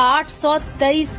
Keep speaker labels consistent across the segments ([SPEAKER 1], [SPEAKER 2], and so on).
[SPEAKER 1] 830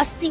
[SPEAKER 1] 80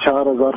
[SPEAKER 2] 4,000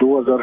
[SPEAKER 2] 2,000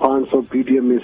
[SPEAKER 2] 500 PDMA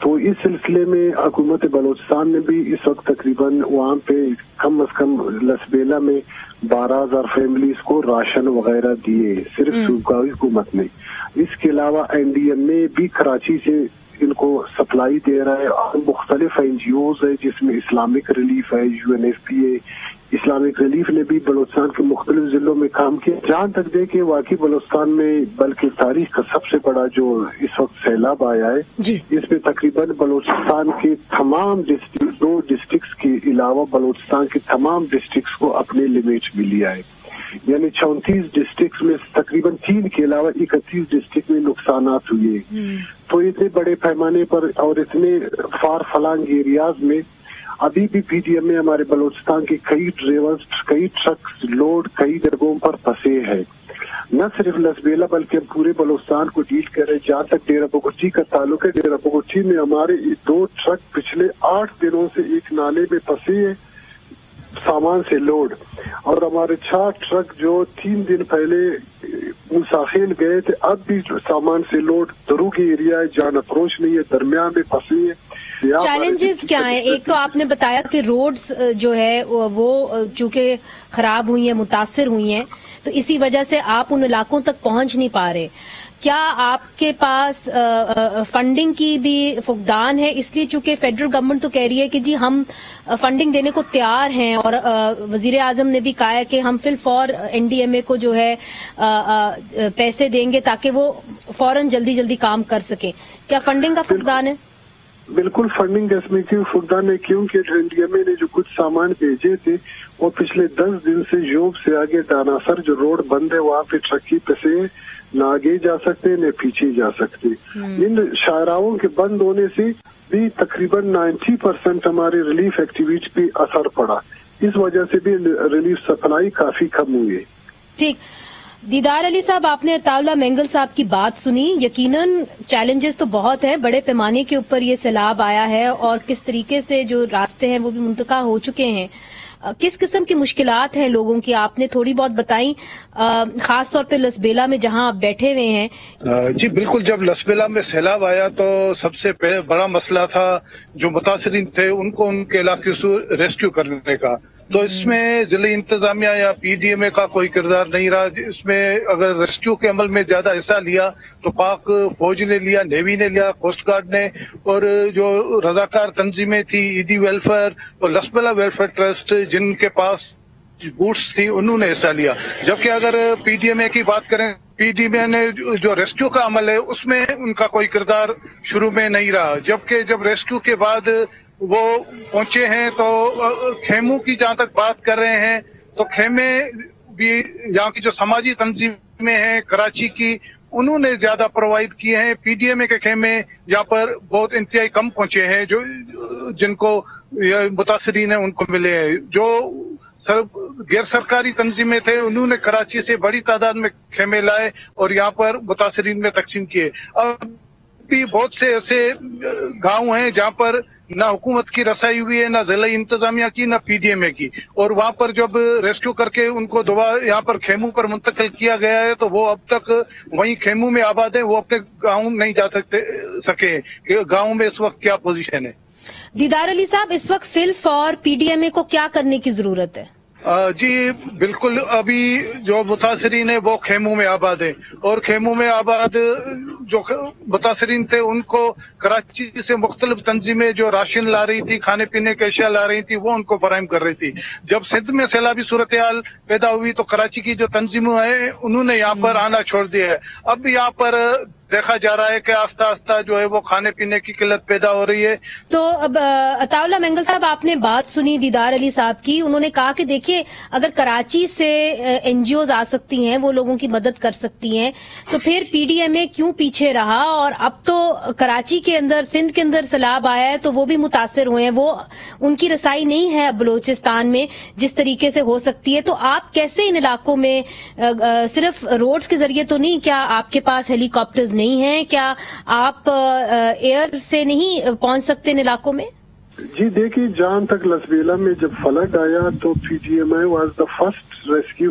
[SPEAKER 2] تو اس سلسلے میں حکومت بلوچستان نے بھی اس وقت تقریباً وہاں پہ کم از کم لسبیلا میں 12,000 فیملیز کو راشن وغیرہ دیے صرف صوبائی حکومت نے. اس کے علاوہ NDMA بھی کراچی سے ان کو سپلائی دے رہا ہے, اور مختلف NGOز ہے جس میں اسلامک ریلیف ہے, UNFPA. اسلامک ریلیف نے بھی بلوچستان کے مختلف ضلعوں میں کام کیا. جہاں تک دیکھیں واقعی بلوچستان میں بلکہ تاریخ کا سب سے بڑا جو اس وقت سیلاب آیا ہے, اس میں تقریباً بلوچستان کے تمام ڈسٹرکٹ 2 ڈسٹرکٹس کے علاوہ بلوچستان کے تمام ڈسٹرکٹس کو اپنے لمیٹ میں لیا ہے. یعنی 34 ڈسٹرکٹس میں تقریباً 3 کے علاوہ 31 ڈسٹرکٹ میں نقصانات ہوئے. تو اتنے بڑے پیمانے پر اور اتنے فار فلانگ ایریاز میں ابھی بھی PDMA ہمارے بلوچستان کے کئی ڈرائیورز, کئی ٹرکس لوڈ کئی جگہوں پر پھنسے ہیں. نہ صرف لسبیلا بلکہ پورے بلوچستان کو ڈیل کر رہے. جہاں تک ڈیرہ بگٹی کا تعلق ہے, ڈیرہ بگٹی میں ہمارے 2 ٹرک پچھلے 8 دنوں سے ایک نالے میں پھنسے ہیں سامان سے لوڈ, اور ہمارے 6 ٹرک جو 3 دن پہلے مساخیل گئے تھے اب بھی سامان سے لوڈ دروگی ایریا ہے, جان اپروچ نہیں ہے, درمیان میں پھنسے ہیں.
[SPEAKER 1] چیلنجز کیا ہیں؟ ایک تو آپ نے بتایا کہ روڈز جو ہے وہ چونکہ خراب ہوئی ہیں, متاثر ہوئی ہیں, تو اسی وجہ سے آپ ان علاقوں تک پہنچ نہیں پا رہے. کیا آپ کے پاس فنڈنگ کی بھی فقدان ہے؟ اس لیے چونکہ فیڈرل گورنمنٹ تو کہہ رہی ہے کہ جی ہم فنڈنگ دینے کو تیار ہیں, اور وزیر اعظم نے بھی کہا ہے کہ ہم فی الفور NDMA کو جو ہے پیسے دیں گے تاکہ وہ فوراً جلدی کام کر سکیں. کیا فنڈنگ کا فقدان ہے؟
[SPEAKER 2] بالکل فنڈنگ اس میں کیوں فقدان ہے, کیونکہ NDMA نے جو کچھ سامان بھیجے تھے وہ پچھلے 10 دن سے یوب سے آگے داناسر جو روڈ بند ہے وہاں پہ ٹرکی پسے نہ آگے جا سکتے نہ پیچھے جا سکتے. ان شاہراہوں کے بند ہونے سے بھی تقریباً 90% ہمارے ریلیف ایکٹیویٹی پہ اثر پڑا. اس وجہ سے بھی ریلیف سپلائی کافی کم ہوئی ہے.
[SPEAKER 1] ٹھیک. دیدار علی صاحب, آپ نے عطا اللہ مینگل صاحب کی بات سنی. یقیناً چیلنجز تو بہت ہیں, بڑے پیمانے کے اوپر یہ سیلاب آیا ہے اور کس طریقے سے جو راستے ہیں وہ بھی منتقل ہو چکے ہیں. کس قسم کی مشکلات ہیں لوگوں کی آپ نے تھوڑی بہت بتائیں, خاص طور پہ لسبیلا میں جہاں آپ بیٹھے ہوئے ہیں.
[SPEAKER 3] جی بالکل, جب لسبیلا میں سیلاب آیا تو سب سے بڑا مسئلہ تھا جو متاثرین تھے ان کو ان کے علاقے سے ریسکیو کرنے کا. تو اس میں ضلعی انتظامیہ یا PDMA کا کوئی کردار نہیں رہا. اس میں اگر ریسکیو کے عمل میں زیادہ حصہ لیا تو پاک فوج نے لیا, نیوی نے لیا, کوسٹ گارڈ نے, اور جو رضاکار تنظیمیں تھی ایڈی ویلفیئر اور لسبیلا ویلفیئر ٹرسٹ جن کے پاس بوٹس تھی انہوں نے حصہ لیا. جبکہ اگر PDMA کی بات کریں, PDMA نے جو ریسکیو کا عمل ہے اس میں ان کا کوئی کردار شروع میں نہیں رہا. جبکہ جب ریسکیو کے بعد وہ پہنچے ہیں تو خیموں کی جہاں تک بات کر رہے ہیں تو خیمے بھی یہاں کی جو سماجی تنظیمیں ہیں کراچی کی انہوں نے زیادہ پرووائڈ کیے ہیں. PDMA کے خیمے یہاں پر بہت انتہائی کم پہنچے ہیں جو جن کو متاثرین ہیں ان کو ملے ہیں. جو غیر سرکاری تنظیمیں تھے انہوں نے کراچی سے بڑی تعداد میں خیمے لائے اور یہاں پر متاثرین میں تقسیم کیے. اب بھی بہت سے ایسے گاؤں ہیں جہاں پر نہ حکومت کی رسائی ہوئی ہے, نہ ضلعی انتظامیہ کی, نہ PDMA کی, اور وہاں پر جب ریسکیو کر کے ان کو دوبارہ یہاں پر خیموں پر منتقل کیا گیا ہے تو وہ اب تک وہیں خیموں میں آباد ہیں, وہ اپنے گاؤں نہیں جا سکے. کہ گاؤں میں اس وقت کیا پوزیشن ہے؟
[SPEAKER 1] دیدار علی صاحب, اس وقت فی الفور PDMA کو کیا کرنے کی ضرورت ہے؟
[SPEAKER 3] جی بالکل, ابھی جو متاثرین ہیں وہ خیموں میں آباد ہیں, اور خیموں میں آباد جو متاثرین تھے ان کو کراچی سے مختلف تنظیمیں جو راشن لا رہی تھی, کھانے پینے کی اشیاء لا رہی تھی, وہ ان کو فراہم کر رہی تھی. جب سندھ میں سیلابی صورتحال پیدا ہوئی تو کراچی کی جو تنظیمیں ہیں انہوں نے یہاں پر آنا چھوڑ دیا ہے. اب یہاں پر دیکھا جا رہا ہے کہ آہستہ آہستہ جو ہے وہ کھانے پینے کی قلت پیدا ہو رہی ہے.
[SPEAKER 1] تو اب عطا اللہ مینگل صاحب, آپ نے بات سنی دیدار علی صاحب کی. انہوں نے کہا کہ دیکھیے اگر کراچی سے NGOز آ سکتی ہیں, وہ لوگوں کی مدد کر سکتی ہیں, تو پھر PDMA کیوں پیچھے رہا؟ اور اب تو کراچی کے اندر, سندھ کے اندر سیلاب آیا ہے تو وہ بھی متاثر ہوئے ہیں, وہ ان کی رسائی نہیں ہے بلوچستان میں جس طریقے سے ہو سکتی ہے. تو آپ کیسے ان علاقوں میں, صرف روڈز کے ذریعے تو نہیں, کیا آپ کے پاس ہیلی کاپٹرز نہیں ہیں؟ کیا آپ ایئر سے نہیں پہنچ سکتے ان علاقوں میں؟
[SPEAKER 2] جی دیکھیے, جہاں تک لسبیلا میں جب فلڈ آیا تو PDMA was the first rescue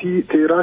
[SPEAKER 2] 13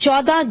[SPEAKER 1] 14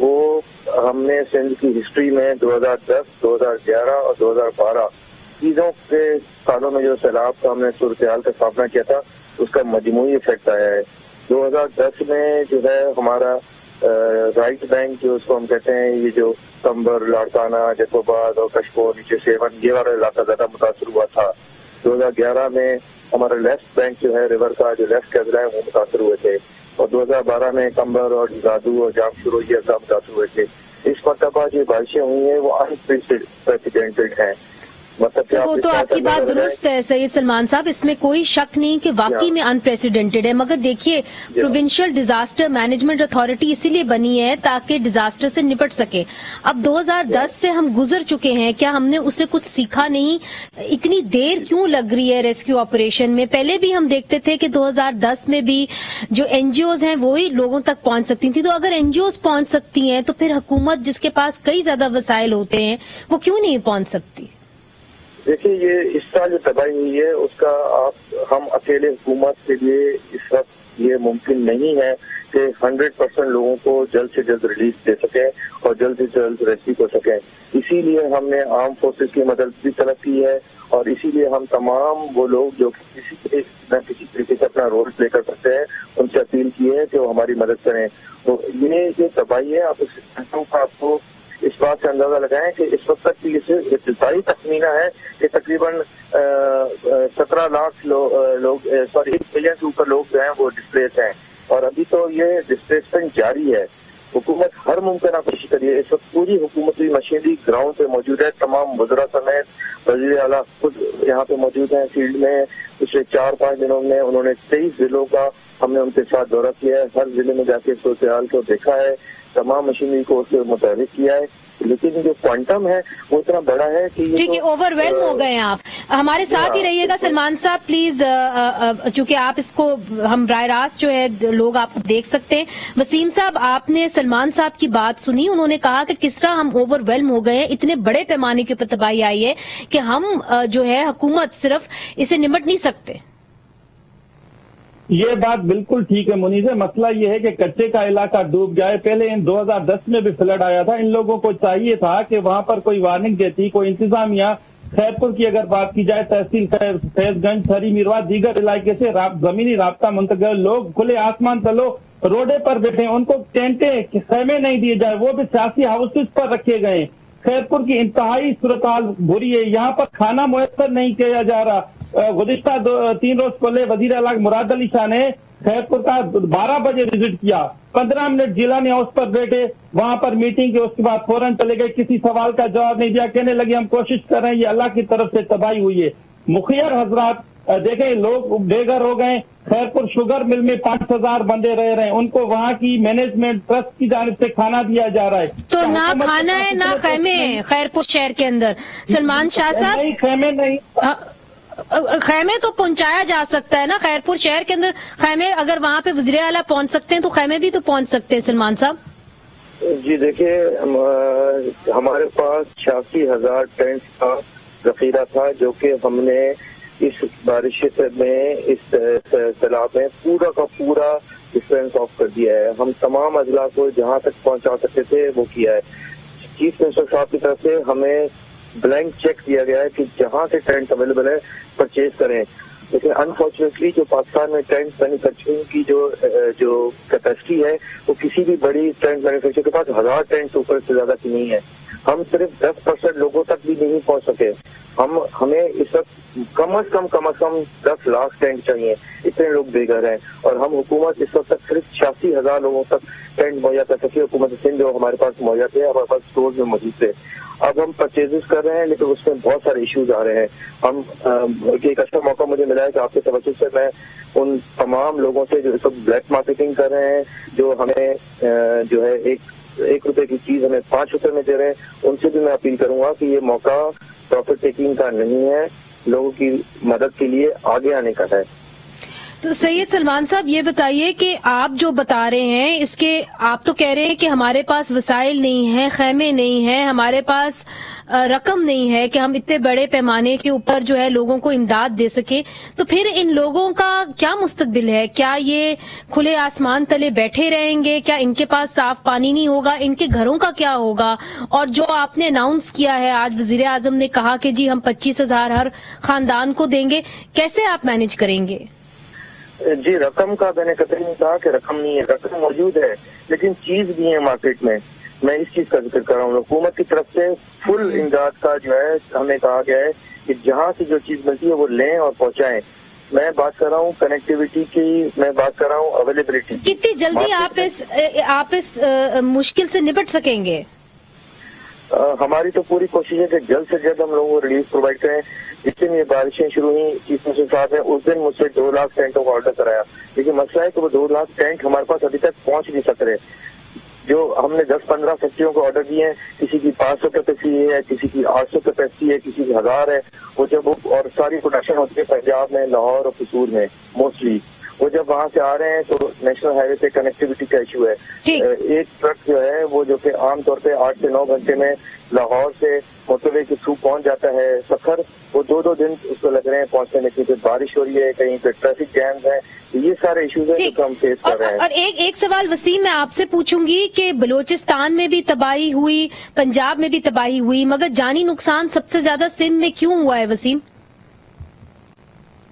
[SPEAKER 4] وہ ہم نے سندھ کی ہسٹری میں 2010, 2011 اور 2012 چیزوں کے سالوں میں جو سیلاب کا ہم نے صورتحال کا سامنا کیا تھا اس کا مجموعی افیکٹ آیا ہے. 2010 میں جو ہے ہمارا رائٹ بینک جو اس کو ہم کہتے ہیں, یہ جو کمبر, لاڑکانہ, جیکوباد اور کشمور, نیچے سیون, یہ والا علاقہ زیادہ متاثر ہوا تھا. 2011 میں ہمارا لیفٹ بینک جو ہے ریور کا جو لیفٹ کا اضلاع ہے وہ متاثر ہوئے تھے, اور 2012 میں کمبر اور جادو اور جام شروع یہ اضلاع متاثر ہوئے تھے. اس مرتبہ جو بارشیں ہوئی ہیں وہ انپریسیڈنٹڈ ہیں.
[SPEAKER 1] وہ تو آپ کی بات درست ہے سید سلمان صاحب, اس میں کوئی شک نہیں کہ واقعی میں انپریسیڈنٹڈ ہے, مگر دیکھیے پروونشل ڈیزاسٹر مینجمنٹ اتھارٹی اسی لیے بنی ہے تاکہ ڈیزاسٹر سے نپٹ سکے. اب 2010 سے ہم گزر چکے ہیں, کیا ہم نے اس سے کچھ سیکھا نہیں؟ اتنی دیر کیوں لگ رہی ہے ریسکیو آپریشن میں؟ پہلے بھی ہم دیکھتے تھے کہ 2010 میں بھی جو این جی اوز ہیں وہی لوگوں تک پہنچ سکتی تھیں, تو اگر این جی اوز پہنچ سکتی ہیں تو پھر حکومت جس کے پاس کئی زیادہ وسائل ہوتے ہیں وہ کیوں نہیں پہنچ سکتی؟
[SPEAKER 4] دیکھیے, یہ اس سال جو تباہی ہوئی ہے اس کا ہم اکیلے حکومت کے لیے اس وقت یہ ممکن نہیں ہے کہ 100% لوگوں کو جلد سے جلد ریلیف دے سکیں اور جلد سے جلد ریسکیو کر سکیں. اسی لیے ہم نے آرم فورسز کی مدد بھی طلب کی ہے, اور اسی لیے ہم تمام وہ لوگ جو کسی نہ کسی طریقے سے اپنا رول پلے کر سکتے ہیں ان سے اپیل کی ہے کہ وہ ہماری مدد کریں. تو یہ تباہی ہے, آپ کو اس بات سے اندازہ لگائیں کہ اس وقت تک یہ ابتدائی تخمینہ ہے کہ تقریباً 17 لاکھ لوگ 1 ملین سے اوپر لوگ جو ہیں وہ ڈسپلیس ہیں, اور ابھی تو یہ ڈسپلیسمنٹ جاری ہے. حکومت ہر ممکنہ کوشش کریے. اس وقت پوری حکومتی مشینری گراؤنڈ پہ موجود ہے, تمام وزراء سمیت وزیر اعلیٰ خود یہاں پہ موجود ہیں فیلڈ میں. پچھلے 4-5 دنوں میں انہوں نے 23 ضلعوں کا ہم نے ان کے ساتھ دورہ کیا ہے, ہر ضلع میں جا کے صورتحال کو دیکھا ہے, تمام مشینری کو اس سے متحرک کیا ہے. لیکن جو کوانٹم ہے وہ اتنا بڑا ہے کہ
[SPEAKER 1] ٹھیک ہے, اوور ویلم ہو گئے ہیں آپ. ہمارے ساتھ ہی رہیے گا سلمان صاحب پلیز, چونکہ آپ اس کو ہم براہ راست جو ہے لوگ آپ کو دیکھ سکتے ہیں. وسیم صاحب, آپ نے سلمان صاحب کی بات سنی, انہوں نے کہا کہ کس طرح ہم اوور ویلم ہو گئے ہیں, اتنے بڑے پیمانے کے اوپر تباہی آئی ہے کہ ہم جو ہے حکومت صرف اسے نمٹ نہیں سکتے.
[SPEAKER 5] یہ بات بالکل ٹھیک ہے منیز. مسئلہ یہ ہے کہ کچے کا علاقہ ڈوب گیا ہے. پہلے 2010 میں بھی فلڈ آیا تھا. ان لوگوں کو چاہیے تھا کہ وہاں پر کوئی وارننگ دیتی, کوئی انتظامیہ. خیرپور کی اگر بات کی جائے, تحصیل فیض گنج, تھری میروا, دیگر علاقے سے زمینی رابطہ منتقل, لوگ کھلے آسمان تلو روڈے پر بیٹھے, ان کو ٹینٹیں خیمے نہیں دیے جائے, وہ بھی سیاسی ہاؤسز پر رکھے گئے. خیرپور کی انتہائی صورتحال بری ہے. یہاں پر کھانا میسر نہیں کیا جا رہا. گزشتہ 3 روز پہلے وزیر اعلیٰ مراد علی شاہ نے خیرپور کا 12 بجے وزٹ کیا, 15 منٹ جیلانی ہاؤس پر بیٹھے, وہاں پر میٹنگ کے, اس کے بعد فوراً چلے گئے, کسی سوال کا جواب نہیں دیا, کہنے لگے ہم کوشش کر رہے ہیں. یہ اللہ کی طرف سے تباہی ہوئی ہے. مخیر حضرات دیکھیں, لوگ بے گھر ہو گئے. خیرپور شوگر مل میں 5000 بندے رہ رہے ہیں, ان کو وہاں کی مینجمنٹ ٹرسٹ کی جانب سے کھانا دیا جا رہا ہے.
[SPEAKER 1] تو نہ کھانا ہے نہ خیمے ہیں خیرپور شہر کے اندر. سلمان شاہ صاحب,
[SPEAKER 5] نہیں خیمے نہیں,
[SPEAKER 1] خیمے تو پہنچایا جا سکتا ہے نا خیرپور شہر کے اندر. خیمے اگر وہاں پہ وزیر اعلیٰ پہنچ سکتے ہیں تو خیمے بھی تو پہنچ سکتے ہیں. سلمان صاحب
[SPEAKER 4] جی دیکھیے, ہمارے پاس 86,000 ٹینٹ کا ذخیرہ تھا جو کہ ہم نے اس بارش میں, اس سیلاب میں پورا کا پورا ڈسپینس آف کر دیا ہے. ہم تمام اضلاع کو جہاں تک پہنچا سکتے تھے وہ کیا ہے. چیف منسٹر صاحب کی طرف سے ہمیں بلینک چیک دیا گیا ہے کہ جہاں سے ٹینٹ اویلیبل ہے پرچیز کریں. لیکن انفارچونیٹلی جو پاکستان میں ٹینٹ مینوفیکچرنگ کی جو کیپیسٹی ہے وہ کسی بھی بڑی ٹینٹ مینوفیکچر کے پاس 1000 ٹینٹ اوپر سے زیادہ کی نہیں ہے. ہم صرف 10% لوگوں تک بھی نہیں پہنچ سکے. ہمیں اس وقت کم از کم 10 لاکھ ٹینٹ چاہیے, اتنے لوگ بے گھر ہیں, اور ہم حکومت اس وقت تک صرف 86,000 لوگوں تک ٹینٹ مہیا کر سکے. حکومت سندھ جو ہمارے پاس مہیا تھے, ہمارے پاس اسٹور میں موجود تھے. اب ہم پرچیزز کر رہے ہیں لیکن اس میں بہت سارے ایشوز آ رہے ہیں. ہم ایک اچھا موقع مجھے ملا ہے کہ آپ کے توجہ سے میں ان تمام لوگوں سے جو اس وقت بلیک مارکیٹنگ کر رہے ہیں, جو ہمیں جو ہے 1 روپے کی چیز ہمیں 5 روپے میں دے رہے ہیں, ان سے بھی میں اپیل کروں گا کہ یہ موقع پروفٹ ٹیکنگ کا نہیں ہے, لوگوں کی مدد کے لیے آگے آنے کا ہے.
[SPEAKER 1] تو سید سلمان صاحب یہ بتائیے کہ آپ جو بتا رہے ہیں اس کے آپ تو کہہ رہے ہیں کہ ہمارے پاس وسائل نہیں ہیں، خیمے نہیں ہیں، ہمارے پاس رقم نہیں ہے کہ ہم اتنے بڑے پیمانے کے اوپر جو ہے لوگوں کو امداد دے سکیں، تو پھر ان لوگوں کا کیا مستقبل ہے؟ کیا یہ کھلے آسمان تلے بیٹھے رہیں گے؟ کیا ان کے پاس صاف پانی نہیں ہوگا؟ ان کے گھروں کا کیا ہوگا؟ اور جو آپ نے اناؤنس کیا ہے آج، وزیر اعظم نے کہا کہ جی ہم 25,000 ہر خاندان کو دیں گے، کیسے آپ مینج کریں گے؟
[SPEAKER 4] جی رقم کا میں نے کبھی نہیں کہا کہ رقم نہیں ہے، رقم موجود ہے لیکن چیز بھی ہے مارکیٹ میں اس چیز کا ذکر کر رہا ہوں۔ حکومت کی طرف سے فل امداد کا جو ہے ہمیں کہا گیا ہے کہ جہاں سے جو چیز ملتی ہے وہ لیں اور پہنچائیں۔ میں بات کر رہا ہوں کنیکٹیوٹی کی، میں بات کر رہا ہوں اویلیبلٹی کی۔
[SPEAKER 1] کتنی جلدی آپ اس مشکل سے نپٹ سکیں گے؟
[SPEAKER 4] ہماری تو پوری کوشش ہے کہ جلد سے جلد ہم لوگوں کو ریلیف پرووائڈ کریں۔ جس دن یہ بارشیں شروع ہوئی چیف منسٹر صاحب نے اس دن مجھ سے 2 لاکھ ٹینٹوں کا آرڈر کرایا، لیکن مسئلہ ہے کہ وہ 2 لاکھ ٹینٹ ہمارے پاس ابھی تک پہنچ نہیں سک رہے۔ جو ہم نے 10-15 فیکٹریوں کو آرڈر دیے ہیں، کسی کی 500 کیپیسٹی ہے، کسی کی 800 کیپیسٹی ہے، کسی کی 1000 ہے، وہ جب اور ساری پروڈکشن ہوتی ہے پنجاب میں، لاہور اور قصور میں موسٹلی۔ وہ جب وہاں سے آ رہے ہیں تو نیشنل ہائی وے پہ کنیکٹیوٹی کا ایشو ہے۔ ایک ٹرک جو ہے وہ جو کہ عام طور پہ 8 سے 9 گھنٹے میں لاہور سے موٹر وے کے تھرو پہنچ جاتا ہے سفر، وہ 2 دن اس کو لگ رہے ہیں پہنچنے میں، کیونکہ بارش ہو رہی ہے، کہیں پہ ٹریفک جیمز ہیں، یہ سارے ایشوز ہیں جو ہم فیس کر رہے ہیں۔
[SPEAKER 1] اور ایک سوال وسیم میں آپ سے پوچھوں گی کہ بلوچستان میں بھی تباہی ہوئی، پنجاب میں بھی تباہی ہوئی، مگر جانی نقصان سب سے زیادہ سندھ میں کیوں ہوا ہے وسیم؟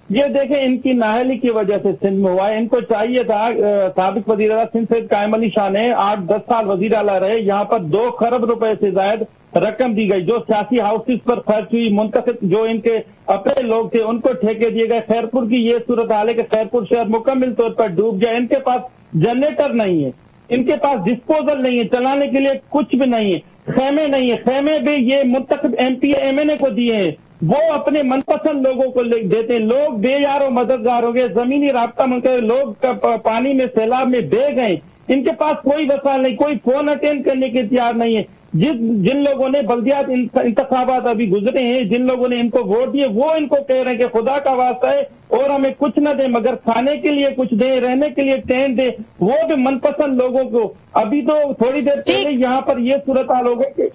[SPEAKER 5] یہ دیکھیں ان کی نااہلی کی وجہ سے سندھ میں ہوا ہے۔ ان کو چاہیے تھا، سابق وزیر اعلیٰ سندھ سید قائم علی شاہ نے 8-10 سال وزیر اعلیٰ رہے، یہاں پر 2 خرب روپے سے زائد رقم دی گئی جو سیاسی ہاؤسز پر خرچ ہوئی، منتخب جو ان کے اپنے لوگ تھے ان کو ٹھیکے دیے گئے۔ خیرپور کی یہ صورتحال ہے کہ خیرپور شہر مکمل طور پر ڈوب گیا، ان کے پاس جنریٹر نہیں ہے، ان کے پاس ڈسپوزل نہیں ہے، چلانے کے لیے کچھ بھی نہیں ہے، خیمے نہیں ہے، خیمے بھی یہ منتخب MP-MNA کو دیے ہیں، وہ اپنے من پسند لوگوں کو دیتے ہیں۔ لوگ بے یار و مددگار ہو گئے، زمینی رابطہ منقطع، لوگ پانی میں سیلاب میں بہہ گئے، ان کے پاس کوئی وسائل نہیں، کوئی فون اٹینڈ کرنے کے تیار نہیں ہے۔ جن لوگوں نے بلدیات انتخابات ابھی گزرے ہیں، جن لوگوں نے ان کو ووٹ دیے، وہ ان کو کہہ رہے ہیں کہ خدا کا واسطہ ہے اور ہمیں کچھ نہ دیں مگر کھانے کے لیے کچھ دیں، رہنے کے لیے ٹینٹ دیں، وہ بھی من پسند لوگوں کو۔ ابھی تو تھوڑی دیر پہلے یہاں پر یہ صورتحال ہو گئی کہ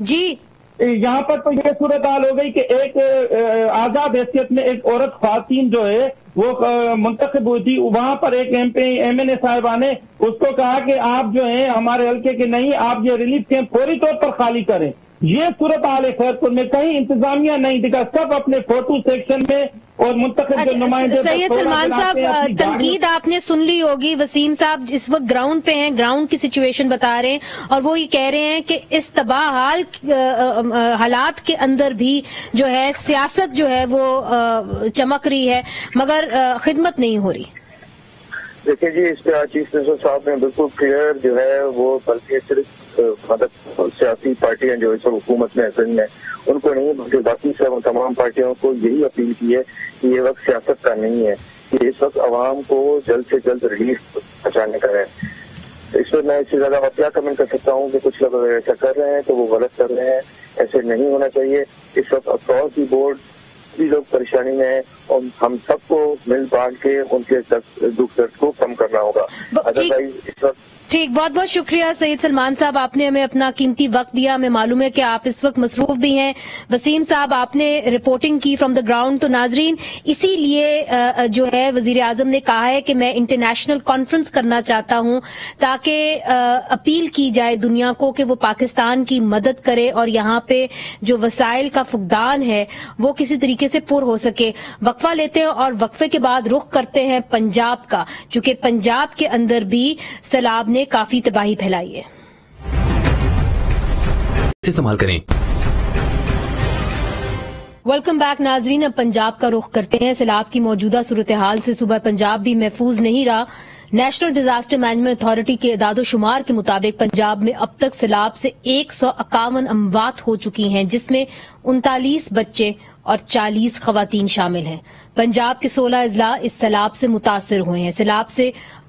[SPEAKER 1] جی
[SPEAKER 5] یہاں پر تو یہ صورتحال ہو گئی کہ ایک آزاد حیثیت میں ایک عورت خواتین جو ہے وہ منتخب ہوئی تھی، وہاں پر ایک MNA صاحبہ نے اس کو کہا کہ آپ جو ہیں ہمارے حلقے کے نہیں، آپ یہ ریلیف کیمپ فوری طور پر خالی کریں۔ یہ صورتحال ہے خیرپور میں، کہیں انتظامیہ نہیں دکھا، سب اپنے فوٹو سیکشن میں اور منتخب جو نمائندے۔
[SPEAKER 1] سید سلمان صاحب تنقید آپ نے سن لی ہوگی، وسیم صاحب اس وقت گراؤنڈ پہ ہیں، گراؤنڈ کی سچویشن بتا رہے ہیں اور وہ یہ کہہ رہے ہیں کہ اس تباہ حال حالات کے اندر بھی جو ہے سیاست جو ہے وہ چمک رہی ہے مگر خدمت نہیں ہو رہی۔
[SPEAKER 4] دیکھیں جی، اس پہ آج چیف منسٹر صاحب نے بالکل کلیئر جو ہے وہ بلکہ صرف مطلب سیاسی پارٹیاں جو اس حکومت میں سندھ میں ان کو نہیں بلکہ باقی سب تمام پارٹیوں کو یہی اپیل کی ہے کہ یہ وقت سیاست کا نہیں ہے، کہ اس وقت عوام کو جلد سے جلد ریلیف پہنچانے کا ہے۔ اس پر میں اس سے زیادہ اور کیا کمنٹ کر سکتا ہوں کہ کچھ لوگ اگر ایسا کر رہے ہیں تو وہ غلط کر رہے ہیں، ایسے نہیں ہونا چاہیے۔ اس وقت اکراس دی بورڈ بھی لوگ پریشانی میں ہیں اور ہم سب کو مل بانٹ کے ان کے دکھ درد کو کم کرنا ہوگا، ادروائز اس وقت۔
[SPEAKER 1] ٹھیک، بہت بہت شکریہ سید سلمان صاحب، آپ نے ہمیں اپنا قیمتی وقت دیا۔ ہمیں معلوم ہے کہ آپ اس وقت مصروف بھی ہیں۔ وسیم صاحب آپ نے رپورٹنگ کی فرام دا گراؤنڈ، تو ناظرین اسی لیے جو ہے وزیر اعظم نے کہا ہے کہ میں انٹرنیشنل کانفرنس کرنا چاہتا ہوں تاکہ اپیل کی جائے دنیا کو کہ وہ پاکستان کی مدد کرے اور یہاں پہ جو وسائل کا فقدان ہے وہ کسی طریقے سے پر ہو سکے۔ وقفہ لیتے ہیں اور وقفے کے بعد رخ کرتے ہیں پنجاب کا، چونکہ پنجاب کے اندر بھی سیلاب نے کافی تباہی پھیلائی ہے۔
[SPEAKER 6] استعمال کریں۔
[SPEAKER 1] ویلکم بیک ناظرین، اب پنجاب کا رخ کرتے ہیں۔ سیلاب کی موجودہ صورتحال سے صوبہ پنجاب بھی محفوظ نہیں رہا۔ نیشنل ڈیزاسٹر مینجمنٹ اتھارٹی کے اعداد و شمار کے مطابق پنجاب میں اب تک سیلاب سے 151 اموات ہو چکی ہیں، جس میں 39 بچے اور 40 خواتین شامل ہیں۔ پنجاب کے 16 اضلاع اس سیلاب سے متاثر ہوئے ہیں۔ سیلاب سے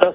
[SPEAKER 6] 10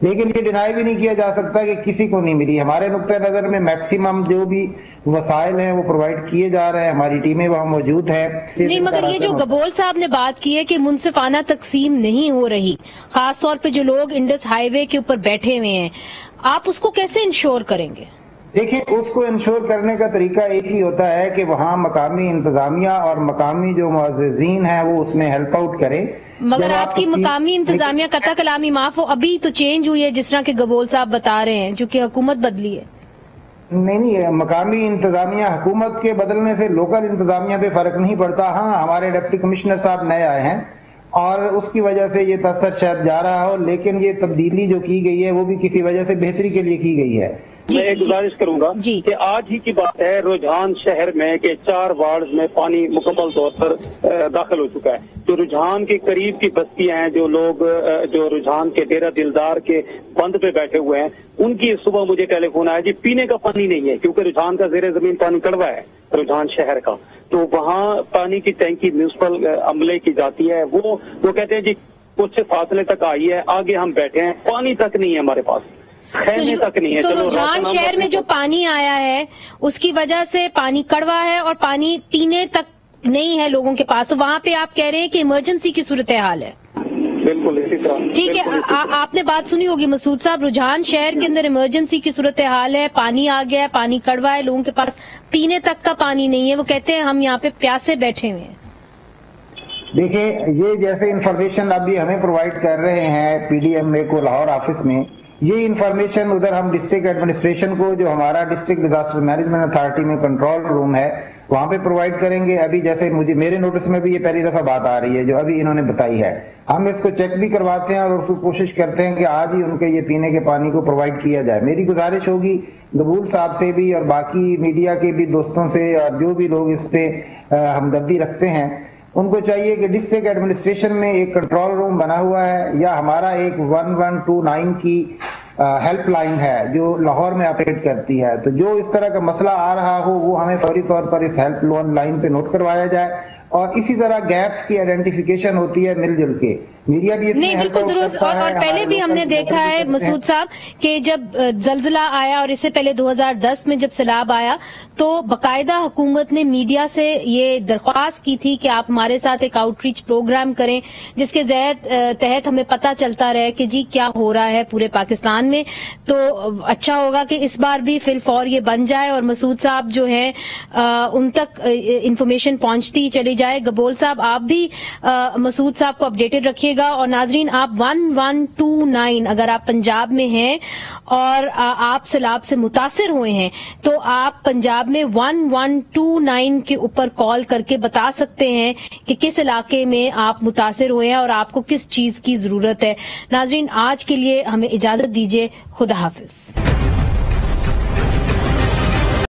[SPEAKER 7] لیکن یہ ڈینائی بھی نہیں کیا جا سکتا کہ کسی کو نہیں ملی. ہمارے نقطۂ نظر میں میکسیمم جو بھی وسائل ہیں وہ پرووائڈ کیے جا رہے ہیں, ہماری ٹیمیں وہاں موجود ہیں.
[SPEAKER 1] نہیں, مگر یہ جو گبول صاحب نے بات کی ہے کہ منصفانہ تقسیم نہیں ہو رہی, خاص طور پہ جو لوگ انڈس ہائی وے کے اوپر بیٹھے ہوئے ہیں, آپ اس کو کیسے انشور کریں گے؟
[SPEAKER 7] دیکھیں, اس کو انشور کرنے کا طریقہ ایک ہی ہوتا ہے کہ وہاں مقامی انتظامیہ اور مقامی جو معززین ہیں وہ اس میں ہیلپ آؤٹ کریں.
[SPEAKER 1] مگر آپ کی مقامی انتظامیہ قطع کلامی معاف ہو, ابھی تو چینج ہوئی ہے جس طرح کہ گبول صاحب بتا رہے ہیں, جو کہ حکومت بدلی ہے.
[SPEAKER 7] نہیں, مقامی انتظامیہ حکومت کے بدلنے سے لوکل انتظامیہ پہ فرق نہیں پڑتا. ہاں, ہمارے ڈپٹی کمشنر صاحب نئے آئے ہیں اور اس کی وجہ سے یہ تاثر شاید جا رہا ہو, لیکن یہ تبدیلی جو کی گئی ہے وہ بھی کسی وجہ سے بہتری کے لیے کی گئی ہے.
[SPEAKER 6] میں ایک گزارش کروں گا کہ آج ہی کی بات ہے رجحان شہر میں کہ 4 وارڈ میں پانی مکمل طور پر داخل ہو چکا ہے. جو رجحان کے قریب کی بستیاں ہیں, جو لوگ جو رجحان کے ڈیرہ دلدار کے بند پہ بیٹھے ہوئے ہیں, ان کی صبح مجھے ٹیلی فون آیا جی پینے کا پانی نہیں ہے, کیونکہ رجحان کا زیر زمین پانی کڑوا ہے رجحان شہر کا. تو وہاں پانی کی ٹینکی میونسپل عملے کی جاتی ہے, وہ کہتے ہیں جی کچھ فاصلے تک آئی ہے, آگے ہم بیٹھے ہیں, پانی تک نہیں ہے ہمارے پاس, تک نہیں ہے.
[SPEAKER 1] تو رجحان شہر میں جو پانی آیا ہے اس کی وجہ سے پانی کڑوا ہے اور پانی پینے تک نہیں ہے لوگوں کے پاس, تو وہاں پہ آپ کہہ رہے ہیں کہ ایمرجنسی کی صورتحال ہے.
[SPEAKER 6] بالکل اسی طرح.
[SPEAKER 1] ٹھیک ہے, آپ نے بات سنی ہوگی مسعود صاحب, رجحان شہر کے اندر ایمرجنسی کی صورتحال ہے, پانی آ گیا ہے, پانی کڑوا ہے, لوگوں کے پاس پینے تک کا پانی نہیں ہے, وہ کہتے ہیں ہم یہاں پہ پیاسے بیٹھے ہوئے ہیں.
[SPEAKER 7] دیکھیں, یہ جیسے انفارمیشن ابھی ہمیں پرووائڈ کر رہے ہیں پی ڈی ایم اے کو لاہور آفس میں, یہ انفارمیشن ادھر ہم ڈسٹرکٹ ایڈمنسٹریشن کو, جو ہمارا ڈسٹرکٹ ڈیزاسٹر مینجمنٹ اتھارٹی میں کنٹرول روم ہے, وہاں پہ پرووائڈ کریں گے. ابھی جیسے میرے نوٹس میں بھی یہ پہلی دفعہ بات آ رہی ہے جو ابھی انہوں نے بتائی ہے, ہم اس کو چیک بھی کرواتے ہیں اور اس کو کوشش کرتے ہیں کہ آج ہی ان کے یہ پینے کے پانی کو پرووائڈ کیا جائے. میری گزارش ہوگی گبول صاحب سے بھی اور باقی میڈیا کے بھی دوستوں سے, اور جو بھی لوگ اس پہ ہمدردی رکھتے ہیں, ان کو چاہیے کہ ڈسٹرکٹ ایڈمنسٹریشن میں ایک کنٹرول روم بنا ہوا ہے, یا ہمارا ایک 1129 کی ہیلپ لائن ہے جو لاہور میں آپریٹ کرتی ہے, تو جو اس طرح کا مسئلہ آ رہا ہو وہ ہمیں فوری طور پر اس ہیلپ لائن پہ نوٹ کروایا جائے. اور اسی طرح گیپس کی آئیڈینٹیفیکیشن ہوتی ہے مل جل کے, میڈیا بھی
[SPEAKER 1] نہیں بالکل درست. اور پہلے بھی ہم نے دیکھا ہے مسعود صاحب کہ جب زلزلہ آیا اور اس سے پہلے 2010 میں جب سیلاب آیا تو باقاعدہ حکومت نے میڈیا سے یہ درخواست کی تھی کہ آپ ہمارے ساتھ ایک آؤٹ ریچ پروگرام کریں جس کے تحت ہمیں پتہ چلتا رہے کہ جی کیا ہو رہا ہے پورے پاکستان میں. تو اچھا ہوگا کہ اس بار بھی فی الفور یہ بن جائے اور مسعود صاحب جو ہیں ان تک انفارمیشن پہنچتی چلی جائے. گبول صاحب آپ بھی مسعود صاحب کو اپڈیٹڈ رکھیے گا. اور ناظرین, آپ 1129 اگر آپ پنجاب میں ہیں اور آپ سیلاب سے متاثر ہوئے ہیں تو آپ پنجاب میں 1129 کے اوپر کال کر کے بتا سکتے ہیں کہ کس علاقے میں آپ متاثر ہوئے ہیں اور آپ کو کس چیز کی ضرورت ہے. ناظرین, آج کے لیے ہمیں اجازت دیجیے. خدا حافظ.